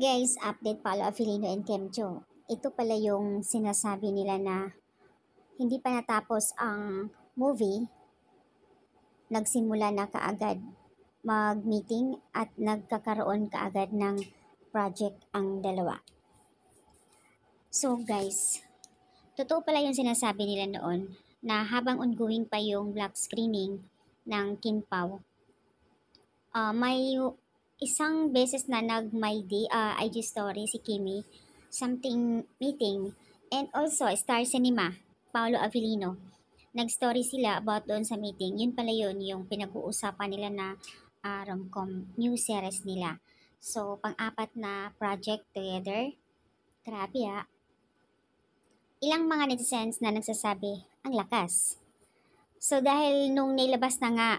Guys, update Paolo Avellino and Kim Cho. Ito pala yung sinasabi nila na hindi pa natapos ang movie, nagsimula na kaagad mag-meeting at nagkakaroon kaagad ng project ang dalawa. So guys, totoo pala yung sinasabi nila noon na habang ongoing pa yung black screening ng Kim Pao, may isang beses na nag-my IG story si Kimi, something meeting, and also Star Cinema, Paolo Avellino. Nag-story sila about doon sa meeting. Yun pala yun, yung pinag-uusapan nila na rom-com new series nila. So, pang-apat na project together. Grabe ah. Ilang mga netizens na nagsasabi, ang lakas. So, dahil nung nilabas na nga,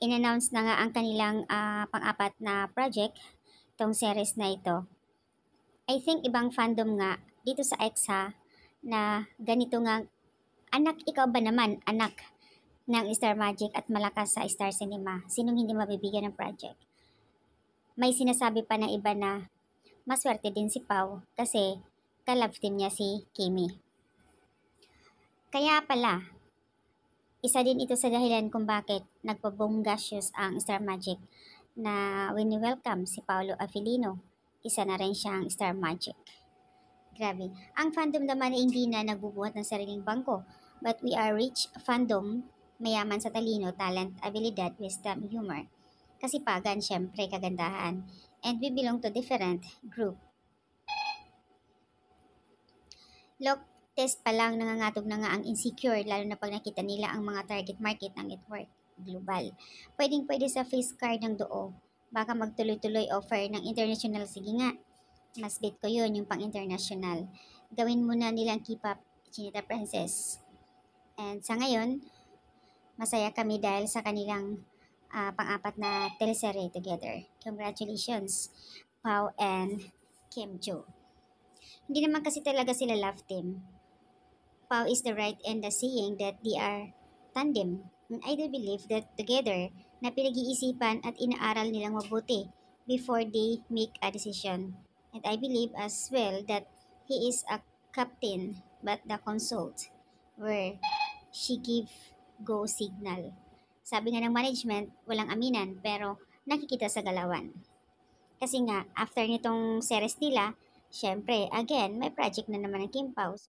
in-announce na nga ang kanilang pang-apat na project, itong series na ito. I think ibang fandom nga dito sa EXA na ganito nga, anak, ikaw ba naman, anak ng Star Magic at malakas sa Star Cinema? Sinong hindi mabibigyan ng project? May sinasabi pa ng iba na maswerte din si Pao kasi ka-love team niya si Kimi. Kaya pala, isa din ito sa dahilan kung bakit nagpabonggasyos ang Star Magic na wini-welcome si Paolo Avellino. Isa na rin siyang Star Magic. Grabe. Ang fandom naman ay hindi na nagbubuhat ng sariling bangko, but we are rich fandom, mayaman sa talino, talent, abilidad, wisdom, humor. Kasipagan, syempre, kagandahan. And we belong to different group. Look, test pa lang nangangatog na nga ang insecure lalo na pag nakita nila ang mga target market ng network global. Pwedeng-pwede sa face card ng Doo. Baka magtuloy-tuloy offer ng international. Sige nga, mas bet ko yun yung pang-international. Gawin muna nilang K-pop, Chinita Princess. And sa ngayon, masaya kami dahil sa kanilang pang-apat na teleserye together. Congratulations, Pao and Kim Jo. Hindi naman kasi talaga sila love team. Pao is the right and the saying that they are tandem. And I do believe that together na pinag-iisipan at inaaral nilang mabuti before they make a decision. And I believe as well that he is a captain but the consult where she give go signal. Sabi nga ng management, walang aminan pero nakikita sa galawan. Kasi nga, after nitong series nila, syempre, again, may project na naman ng Kim Pao.